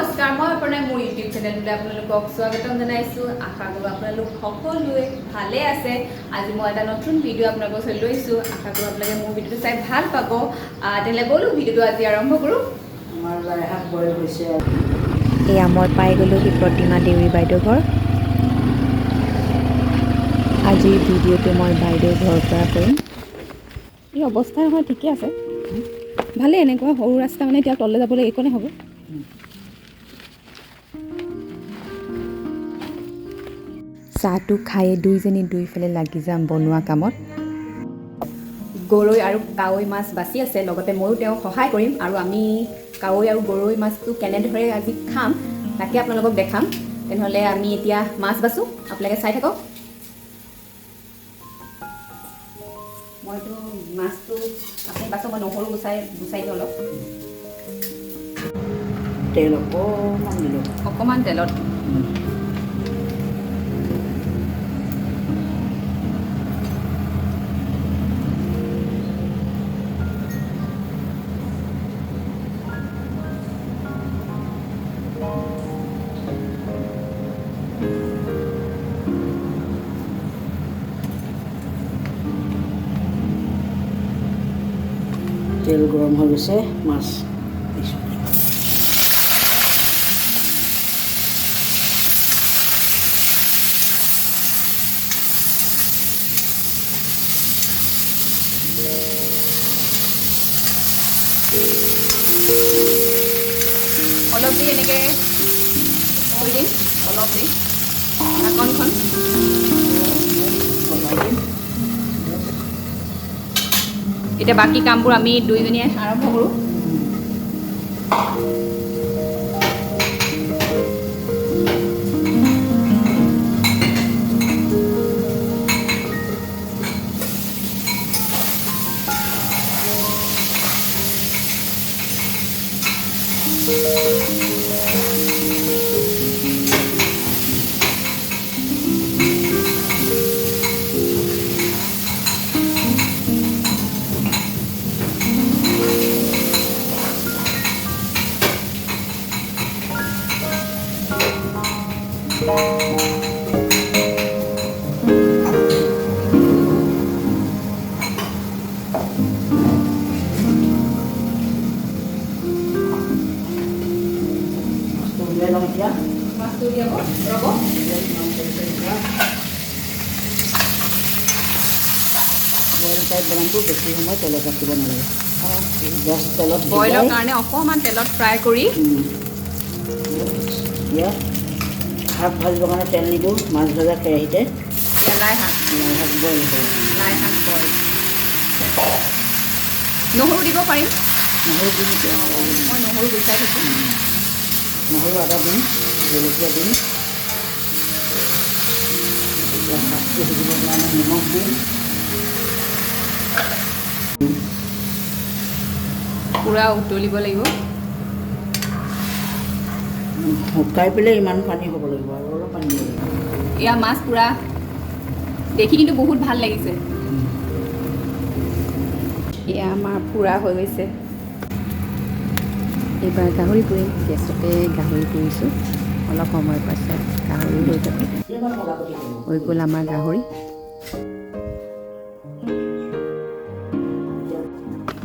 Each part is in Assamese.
নমস্কাৰ মই আপোনাৰ মোৰ ইউটিউব চেনেলটোলৈ আপোনালোকক স্বাগতম জনাইছোঁ আশা কৰোঁ আপোনালোক সকলোৱে ভালে আছে আজি মই এটা নতুন ভিডিঅ' আপোনালোকৰ ওচৰত লৈছোঁ আশা কৰোঁ আপোনালোকে মোৰ ভিডিঅ'টো চাই ভাল পাব তেনেহ'লে ব'লো ভিডিঅ'টো আজি আৰম্ভ কৰোঁ আমাৰ লাই শাক বইল হৈছে এয়া মই পাই গ'লোঁ সেই প্ৰতিমা দেউৰী বাইদেউ ঘৰ আজিৰ ভিডিঅ'টো মই বাইদেউ ঘৰৰ পৰা কৰিম এই অৱস্থা নহয় ঠিকে আছে ভালে এনেকুৱা সৰু ৰাস্তা মানে এতিয়া তললৈ যাবলৈ এইকণে হ'ব চাহটো খায়ে দুইজনী দুইফালে লাগি যাম বনোৱা কামত গৰৈ আৰু কাৱৈ মাছ বাচি আছে লগতে ময়ো তেওঁক সহায় কৰিম আৰু আমি কাৱৈ আৰু গৰৈ মাছটো কেনেদৰে আজি খাম তাকে আপোনালোকক দেখাম তেনেহ'লে আমি এতিয়া মাছ বাচোঁ আপোনালোকে চাই থাকক মইতো মাছটো আপুনি বাচক মই নহৰু গুচাই দিওঁ অলপ তেল অকণমান দিলোঁ অকণমান তেলত তেল গৰম হৈ গৈছে মাছ দিছোঁ অলপ দি এনেকৈ থৈ দিম অলপ দি ঢাকনখন এতিয়া বাকী কামবোৰ আমি দুইজনীয়ে আৰম্ভ কৰোঁ মাছটো উলিয়াব ৰ'ব বইল টাইপ বনামটো বেছি সময় তেলত ৰাখিব নালাগে জাষ্ট তেলত বইলৰ কাৰণে অকণমান তেলত ফ্ৰাই কৰি এতিয়া শাক ভাজিবৰ কাৰণে তেল নিদিওঁ মাছ ভজা কেৰাহীতে লাই শাক বইল হ'ব লাই শাক বইল নহৰু দিব পাৰিম নহৰু দিম এতিয়া মই নহৰু গুচাই থৈছোঁ নহৰু আদা দিম জলকীয়া দিম এতিয়া শাকটো সিজিবৰ কাৰণে নিমখ দিম পূৰা উতলিব লাগিব শুকাই পেলাই ইমান পানী হ'ব লাগিব আৰু অলপ পানী দিব লাগিব এয়া মাছ পূৰা দেখি কিন্তু বহুত ভাল লাগিছে এয়া আমাৰ পূৰা হৈ গৈছে এইবাৰ গাহৰি পুৰিম গেছতে গাহৰি পুৰিছোঁ অলপ সময় পাছত গাহৰি হৈ যাব হৈ গ'ল আমাৰ গাহৰি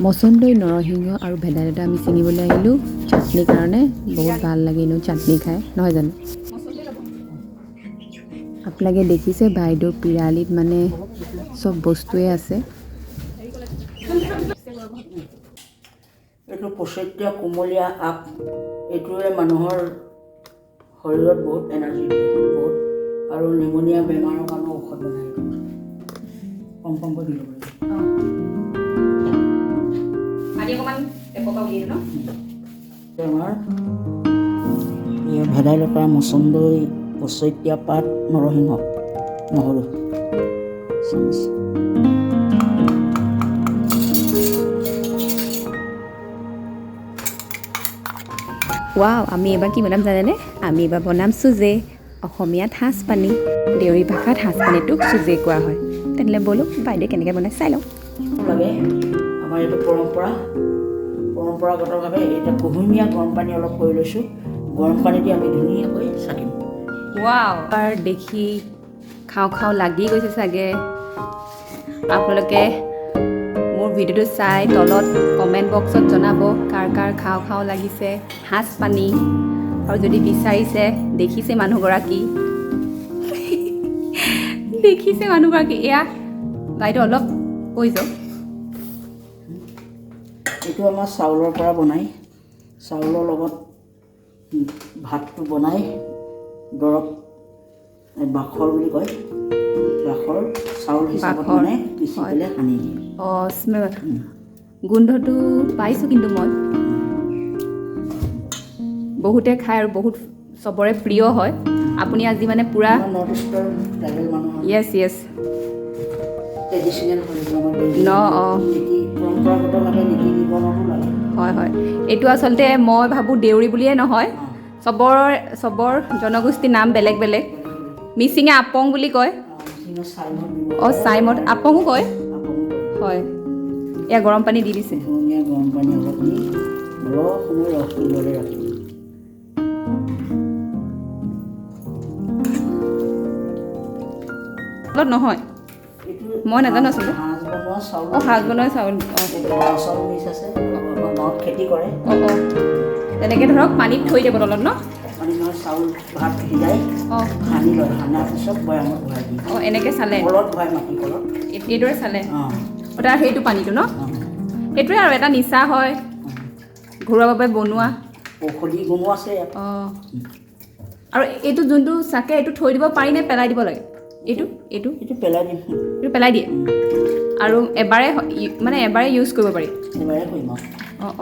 মচন্দৈ নৰসিংহ আৰু ভেদাইলতা আমি ছিঙিবলৈ আহিলোঁ চাটনিৰ কাৰণে বহুত ভাল লাগে এনেও চাটনি খাই নহয় জানো আপোনালোকে দেখিছে বাইদেউ পিৰালিত মানে চব বস্তুৱে আছে এইটো পচতীয়া কোমলীয়া আপ এইটোৱে মানুহৰ শৰীৰত বহুত এনাৰ্জি দিয়ে বহুত আৰু নিমনীয়া বেমাৰৰ কাৰণে ঔষধ বনায় কম কমকৈ দিব পাৰে পানী অকণমান টেপকা উলিয়াই দিওঁ ন আমাৰ ভেদাইলতা মচন্দৈ পচতীয়া পাত নৰসিংহ নহৰু ৱাও আমি এইবাৰ কি বনাম জানেনে আমি এইবাৰ বনাম চুজে অসমীয়াত সাজ পানী দেউৰী ভাষাত সাজ পানীটোক চুজে কোৱা হয় তেনেহ'লে ব'লো বাইদেৱে কেনেকৈ বনাই চাই লওঁ লাগে আমাৰ এইটো পৰম্পৰাগতভাৱে এতিয়া কুহুমীয়া গৰম পানী অলপ কৰি লৈছোঁ গৰম পানী দি আমি ধুনীয়াকৈ চাকিম। ৱাও আৰু দেখি খাওঁ খাওঁ লাগি গৈছে চাগে। আপোনালোকে মোৰ ভিডিঅ'টো চাই তলত কমেণ্ট বক্সত জনাব কাৰ কাৰ খাওঁ খাওঁ লাগিছে সাজ পানী। আৰু যদি বিচাৰিছে দেখিছে মানুহগৰাকী এয়া বাইদেউ অলপ কৈ যাওক। এইটো আমাৰ চাউলৰ পৰা বনাই, চাউলৰ লগত ভাতটো বনাই দৰৱ বাখৰ বুলি কয়, বাখৰ চাউল হিচাপত মানে পিচি পেলাই সানি দিয়ে। অঁ গোন্ধটো পাইছোঁ কিন্তু মই বহুতে খায় আৰু বহুত চবৰে প্ৰিয় হয়। আপুনি আজি মানে পূৰা নৰ্থ ইষ্টৰ ট্ৰাইবেল মানুহৰ য়েছ ট্ৰেডিশ্যনেল পৰম্পৰাগতভাৱে নীতি নিয়মতো লাগে। হয় এইটো আচলতে মই ভাবোঁ দেউৰী বুলিয়ে নহয়, চবৰ জনগোষ্ঠীৰ নাম বেলেগ বেলেগ। মিচিঙে আপং বুলি কয়, অঁ চাইমদ আপঙো কয়। হয় এয়া গৰম পানী দি দিছে। ধুনীয়া গৰম পানী অলপ দি অলপ সময় ৰসটো দৰে ৰাখিব। নহয় মই নাজানো আচলতে। সাজ বনোৱা চাউল, অঁ সাজ বনোৱা চাউল, বৰা চাউল মিক্স আছে, আমাৰ গাঁৱত খেতি কৰে। অঁ তেনেকৈ ধৰক পানীত থৈ দিব তলত ন। পানী নহয় চাউল ভাত সিজাই সানি লয়, সানাৰ পিছত বৈয়ামত ভৰাই দিয়ে। অঁ এনেকৈ চালে কলত ভৰাই মাটি কলত এইদৰে চালে। তাৰ সেইটো পানীটো ন, সেইটোৱে আৰু এটা নিচা হয় ঘৰুৱাভাৱে বনোৱা ঔষধি গুণো আছে ইয়াত। অঁ আৰু এইটো যোনটো চাকে এইটো থৈ দিব পাৰি নে পেলাই দিব লাগে? এইটো পেলাই দিম। এইটো পেলাই দিয়ে আৰু এবাৰে ইউজ কৰিব পাৰি। এবাৰে কৰিম আৰু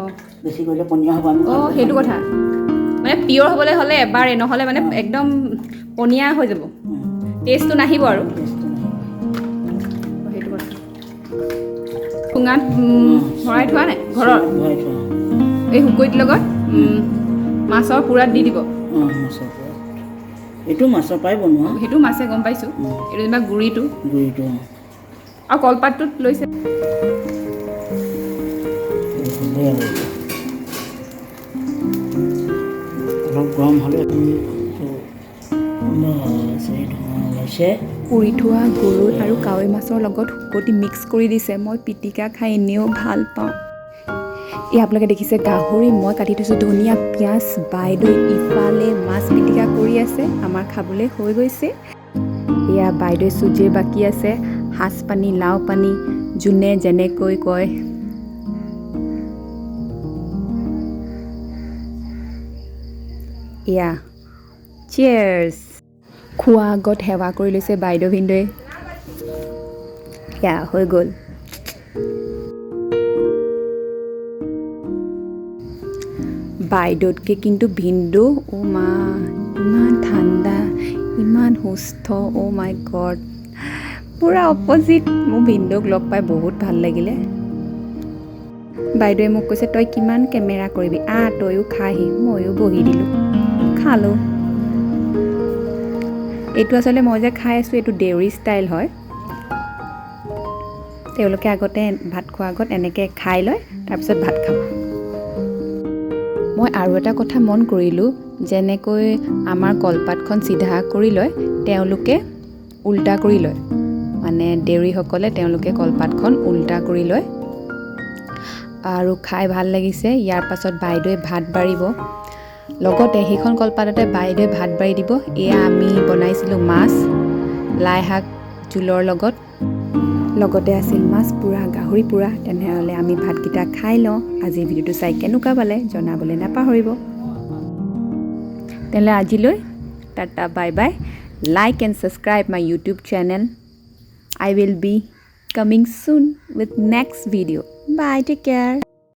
অঁ বেছি কৰিলে পনীয়া হ'ব। আমি সেইটো কথা মানে পিয়ৰ হ'বলৈ হ'লে এবাৰে, নহ'লে মানে একদম পনীয়া হৈ যাব, টেষ্টটো নাহিব আৰু সেইটো কথা। চুঙাত ভৰাই থোৱা নাই ঘৰৰ এই শুকৈটিৰ লগত মাছৰ পুৰাত দি দিব। মাছৰ পৰা এইটো মাছৰ পৰাই বনোৱা, সেইটো মাছে গম পাইছোঁ। এইটো যেনিবা গুড়িটো আৰু কলপাতটোত লৈছে। অলপ গৰম হ'লে পুৰি থোৱা গৰৈ আৰু কাৱৈ মাছৰ লগত শুকতি মিক্স কৰি দিছে। মই পিটিকা খাই এনেও ভাল পাওঁ। এই আপোনালোকে দেখিছে গাহৰি মই কাটি থৈছোঁ, ধনিয়া পিঁয়াজ, বাইদেউ ইফালে মাছ পিটিকা কৰি আছে। আমাৰ খাবলৈ হৈ গৈছে। এয়া বাইদেউ চুজিৰ বাকী আছে, সাজ পানী লাও পানী যোনে যেনেকৈ কয়। এয়া চিয়েৰ্ছ। খোৱা আগত সেৱা কৰি লৈছে বাইদেউ ভিনদেউৱে। এয়া হৈ গ'ল। বাইদেউতকৈ কিন্তু ভিনদেউ মা ইমান ঠাণ্ডা, ইমান সুস্থ। মাই গড, পূৰা অপজিট। মোৰ ভিনদেউক লগ পাই বহুত ভাল লাগিলে। বাইদেৱে মোক কৈছে তই কিমান কেমেৰা কৰিবি, তইও খাহি। ময়ো বহি দিলোঁ, খালোঁ। এইটো আচলতে মই যে খাই আছোঁ এইটো দেউৰী ষ্টাইল হয়। তেওঁলোকে আগতে ভাত খোৱাৰ আগত এনেকৈ খাই লয়, তাৰপিছত ভাত খাব। মই আৰু এটা কথা মন কৰিলোঁ, যেনেকৈ আমাৰ কলপাতখন চিধা কৰি লয় তেওঁলোকে উল্টা কৰি লয়, মানে দেউৰীসকলে তেওঁলোকে কলপাতখন উল্টা কৰি লয় আৰু খাই ভাল লাগিছে। ইয়াৰ পাছত বাইদেৱে ভাত বাঢ়িব, লগতে সেইখন কলপাততে বাইদেৱে ভাত বাঢ়ি দিব। এয়া আমি বনাইছিলোঁ মাছ লাই শাক জোলৰ লগত, লগতে আছিল মাছ পুৰা, গাহৰি পুৰা। তেনেহ'লে আমি ভাতকেইটা খাই লওঁ। আজিৰ ভিডিঅ'টো চাই কেনেকুৱা পালে জনাবলৈ নাপাহৰিব। তেনেহ'লে আজিলৈ tata bye bye. Like and subscribe my YouTube channel. I will be coming soon with next video. Bye, take care.